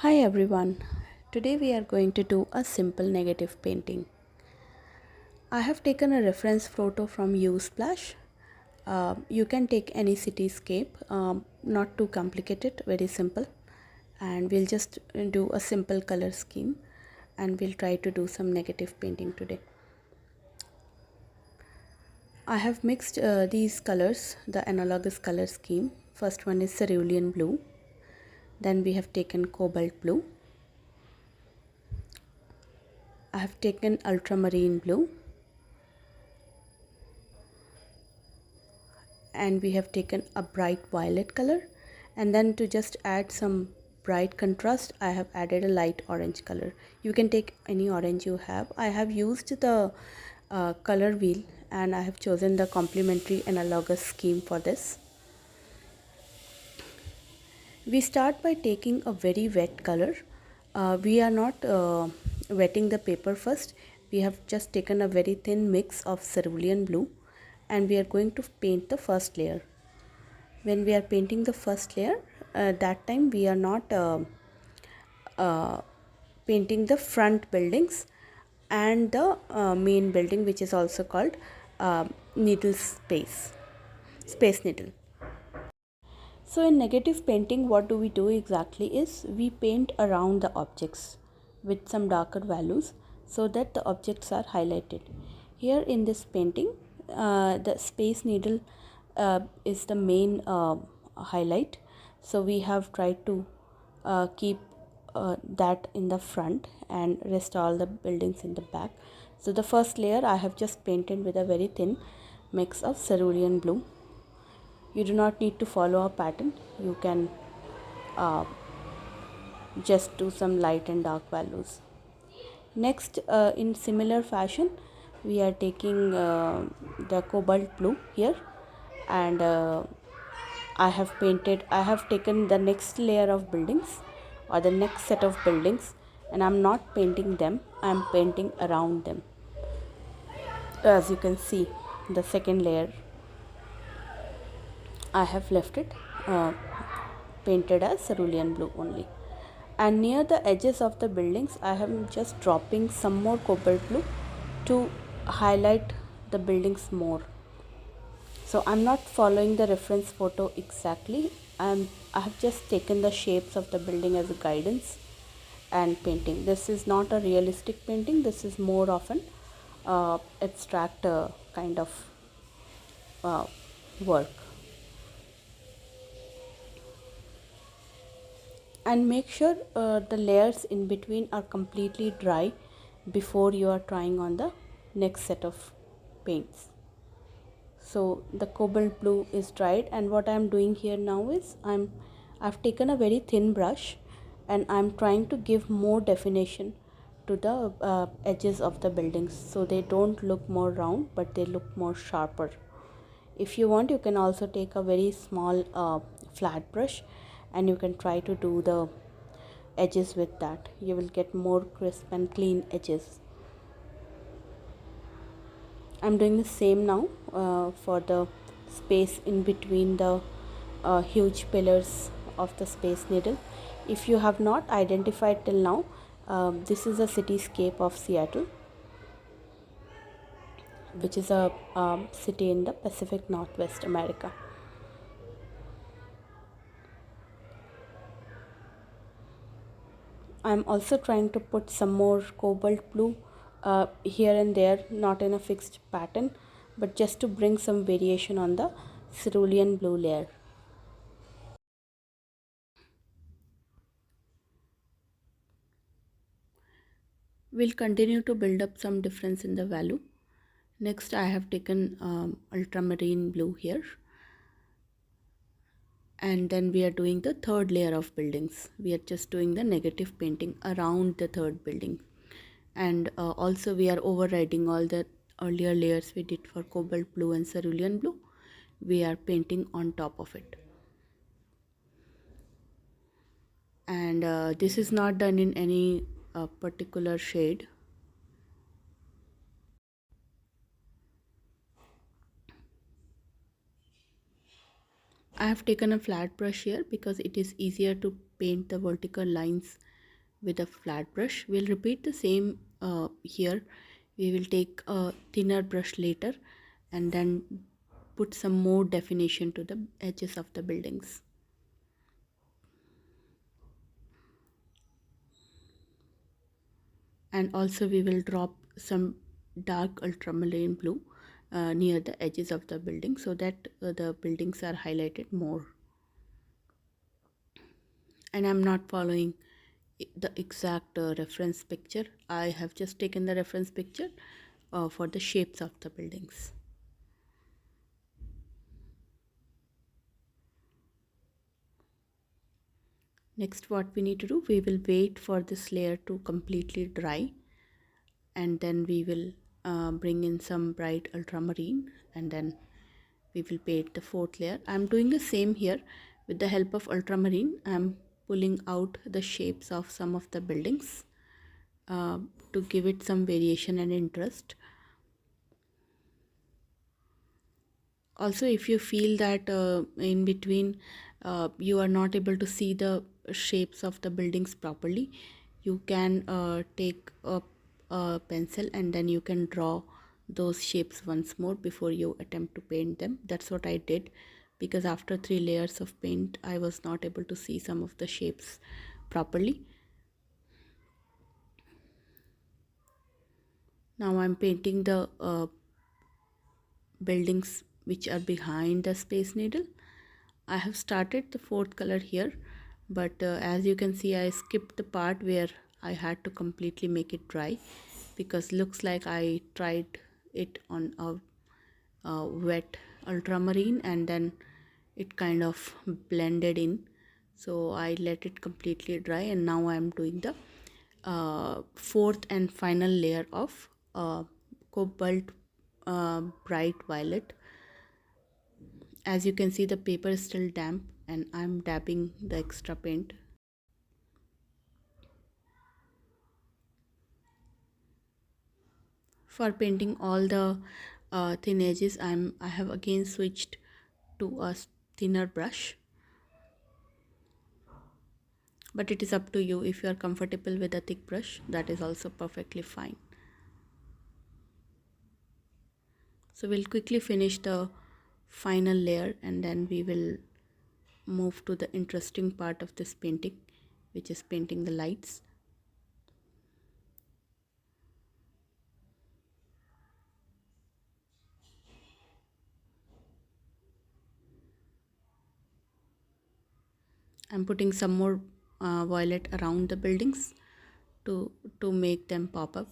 Hi everyone, today we are going to do a simple negative painting. I have taken a reference photo from Splash. You can take any cityscape, not too complicated, very simple. And we'll just do a simple color scheme and we'll try to do some negative painting today. I have mixed these colors, the analogous color scheme. First one is cerulean blue, then we have taken cobalt blue. I have taken ultramarine blue, and we have taken a bright violet color, and then to just add some bright contrast I have added a light orange color. You can take any orange you have. I have used the color wheel and I have chosen the complementary analogous scheme for this. We start by taking a very wet color. We are not wetting the paper first. We have just taken a very thin mix of cerulean blue and we are going to paint the first layer. When we are painting the first layer, that time we are not uh, painting the front buildings and the main building, which is also called needle space needle. So in negative painting, what do we do exactly is we paint around the objects with some darker values so that the objects are highlighted. Here in this painting, the space needle is the main highlight. So we have tried to keep that in the front and rest all the buildings in the back. So the first layer I have just painted with a very thin mix of cerulean blue. You do not need to follow a pattern. You can uh, just do some light and dark values. Next, in similar fashion, we are taking the cobalt blue here, and I have taken the next layer of buildings or the next set of buildings, and I'm not painting them, I'm painting around them. As you can see, the second layer I have left it painted as cerulean blue only. And near the edges of the buildings, I am just dropping some more cobalt blue to highlight the buildings more. So I'm not following the reference photo exactly. I have just taken the shapes of the building as a guidance and painting. This is not a realistic painting. This is more of an abstract kind of uh, work. And make sure the layers in between are completely dry before you are trying on the next set of paints. So the cobalt blue is dried, and what I am doing here now is I've taken a very thin brush and I'm trying to give more definition to the edges of the buildings so they don't look more round but they look more sharper. If you want, you can also take a very small flat brush and you can try to do the edges with that. You will get more crisp and clean edges. I'm doing the same now for the space in between the huge pillars of the space needle. If you have not identified till now, this is a cityscape of Seattle, which is a city in the Pacific Northwest America. I'm also trying to put some more cobalt blue here and there, not in a fixed pattern, but just to bring some variation on the cerulean blue layer. We'll continue to build up some difference in the value. Next, I have taken ultramarine blue here, and then we are doing the third layer of buildings. We are just doing the negative painting around the third building, and also we are overriding all the earlier layers we did for cobalt blue and cerulean blue. We are painting on top of it, and this is not done in any particular shade. I have taken a flat brush here because it is easier to paint the vertical lines with a flat brush. We'll repeat the same here. We will take a thinner brush later and then put some more definition to the edges of the buildings. And also we will drop some dark ultramarine blue near the edges of the building so that the buildings are highlighted more. And I'm not following the exact reference picture. I have just taken the reference picture for the shapes of the buildings. Next, what we need to do, we will wait for this layer to completely dry, and then we will bring in some bright ultramarine, and then we will paint the fourth layer. I'm doing the same here. With the help of ultramarine, I'm pulling out the shapes of some of the buildings to give it some variation and interest. Also, if you feel that in between you are not able to see the shapes of the buildings properly, you can take a pencil and then you can draw those shapes once more before you attempt to paint them. That's what I did, because after 3 layers of paint I was not able to see some of the shapes properly. Now I'm painting the buildings which are behind the Space Needle. I have started the fourth color here, but as you can see, I skipped the part where I had to completely make it dry, because looks like I tried it on a wet ultramarine and then it kind of blended in. So I let it completely dry, and now I am doing the fourth and final layer of cobalt bright violet. As you can see, the paper is still damp and I'm dabbing the extra paint. For painting all the thin edges, I have again switched to a thinner brush, but it is up to you. If you are comfortable with a thick brush, that is also perfectly fine. So we'll quickly finish the final layer and then we will move to the interesting part of this painting, which is painting the lights. I'm putting some more violet around the buildings to make them pop up.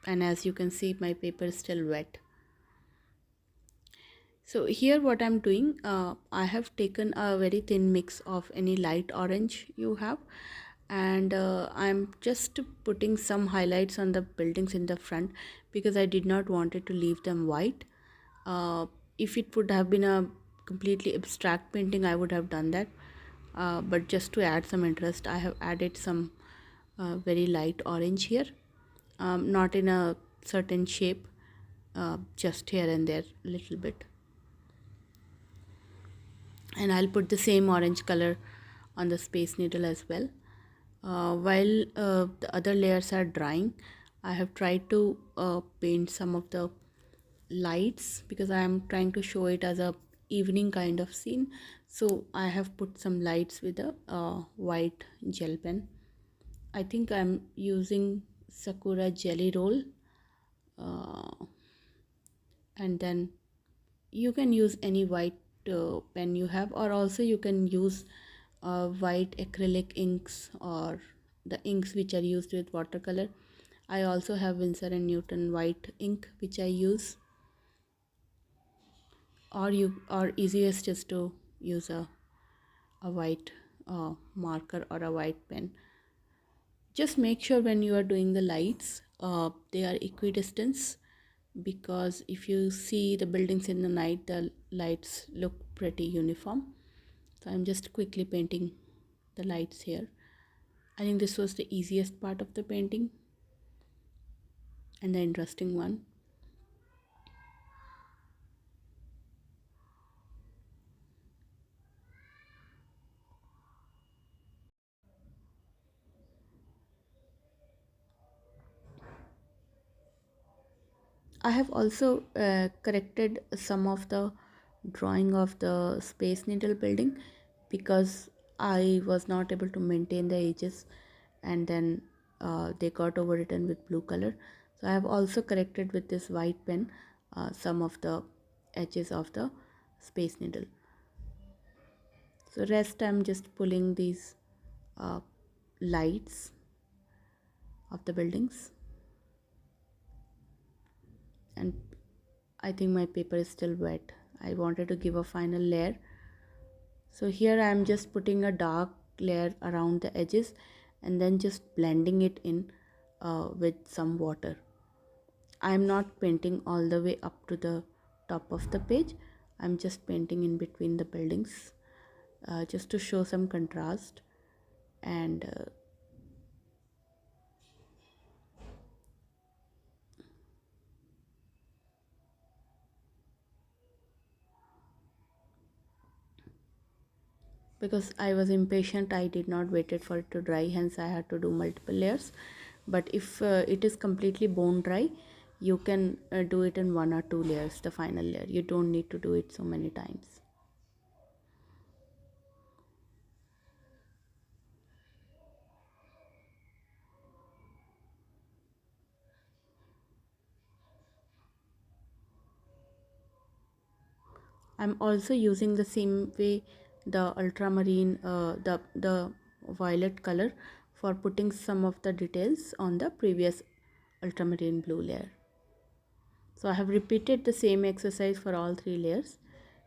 And as you can see, my paper is still wet. So here what I'm doing, I have taken a very thin mix of any light orange you have, and I'm just putting some highlights on the buildings in the front because I did not want it to leave them white. If it would have been a completely abstract painting, I would have done that, but just to add some interest, I have added some very light orange here, not in a certain shape, just here and there a little bit. And I'll put the same orange color on the Space Needle as well. While the other layers are drying, I have tried to paint some of the lights because I am trying to show it as a evening kind of scene. So I have put some lights with a white gel pen. I think I'm using Sakura Jelly Roll, and then you can use any white pen you have, or also you can use white acrylic inks or the inks which are used with watercolor. I also have Winsor and Newton white ink which I use, or easiest is to use a white marker or a white pen. Just make sure when you are doing the lights they are equidistant, because if you see the buildings in the night, the lights look pretty uniform. So I'm just quickly painting the lights here. I think this was the easiest part of the painting and the interesting one. I have also corrected some of the drawing of the Space Needle building because I was not able to maintain the edges, and then they got overwritten with blue color. So I have also corrected with this white pen some of the edges of the Space Needle. So rest I'm just pulling these uh, lights of the buildings, and I think my paper is still wet. I wanted to give a final layer. So here I am just putting a dark layer around the edges and then just blending it in with some water. I am not painting all the way up to the top of the page. I'm just painting in between the buildings just to show some contrast. And because I was impatient, I did not waited for it to dry, hence I had to do multiple layers. But if it is completely bone dry, you can do it in 1 or 2 layers, the final layer. You don't need to do it so many times. I'm also using the same way the ultramarine, the violet color for putting some of the details on the previous ultramarine blue layer. So I have repeated the same exercise for all 3 layers.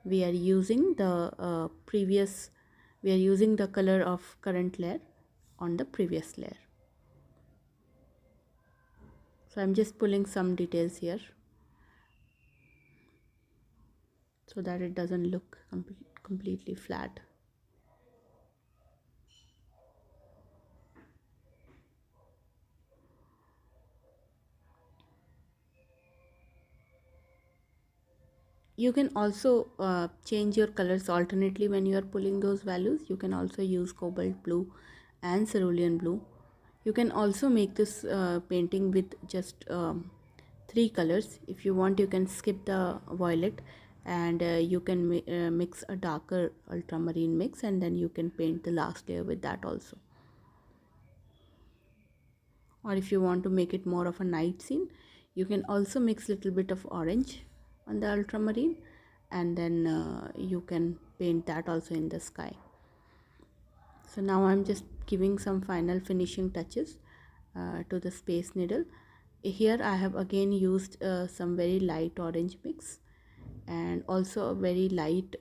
We are using the we are using the color of current layer on the previous layer. So I'm just pulling some details here so that it doesn't look completely flat. You can also change your colors alternately when you are pulling those values. You can also use cobalt blue and cerulean blue. You can also make this painting with just 3 colors. If you want, you can skip the violet, and you can mix a darker ultramarine mix, and then you can paint the last layer with that also. Or if you want to make it more of a night scene, you can also mix little bit of orange on the ultramarine, and then you can paint that also in the sky. So now I'm just giving some final finishing touches to the Space Needle. Here I have again used some very light orange mix, and also a very light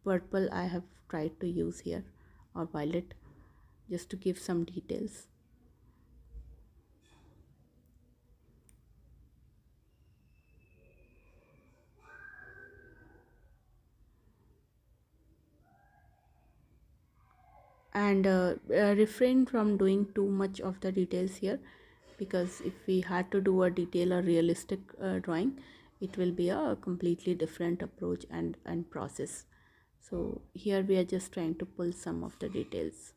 purple I have tried to use here, or violet, just to give some details. And refrain from doing too much of the details here, because if we had to do a detail or realistic drawing, it will be a completely different approach and process. So here we are just trying to pull some of the details.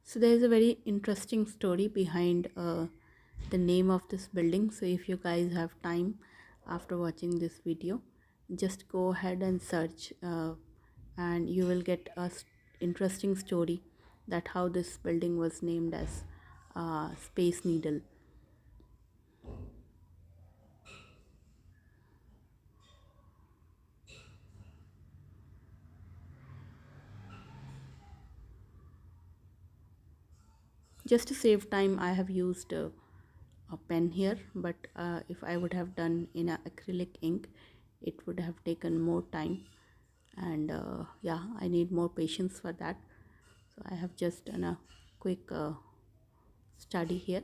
So there is a very interesting story behind the name of this building. So if you guys have time after watching this video, just go ahead and search, and you will get a interesting story that how this building was named as Space Needle. Just to save time, I have used a pen here, but if I would have done in acrylic ink, it would have taken more time, and yeah, I need more patience for that. So I have just done a quick study here.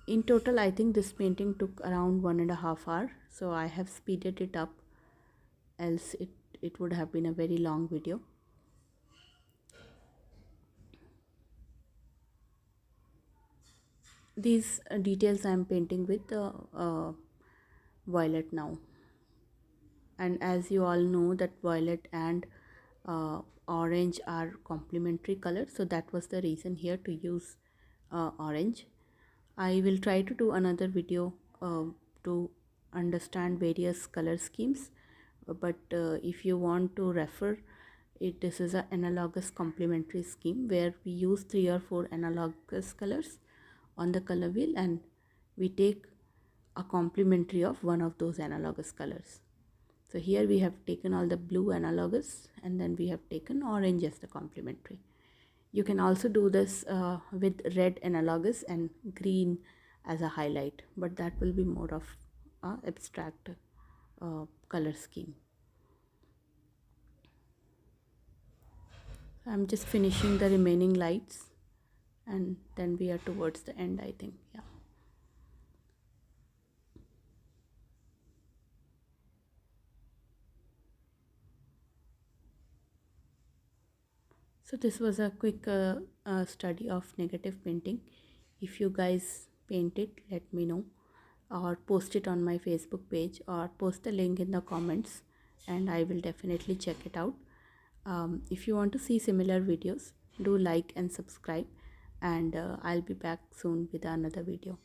In total, I think this painting took around 1.5 hours, so I have speeded it up, else it would have been a very long video. These details I am painting with violet now. And as you all know that violet and orange are complementary colors, so that was the reason here to use orange. I will try to do another video to understand various color schemes, but if you want to refer it, this is an analogous complementary scheme where we use 3 or 4 analogous colors on the color wheel and we take a complementary of one of those analogous colors. So here we have taken all the blue analogous and then we have taken orange as the complementary. You can also do this with red analogous and green as a highlight, but that will be more of abstract color scheme. I'm just finishing the remaining lights and then we are towards the end, I think. Yeah. So this was a quick study of negative painting. If you guys paint it, let me know, or post it on my Facebook page or post the link in the comments and I will definitely check it out. If you want to see similar videos, do like and subscribe, and I'll be back soon with another video.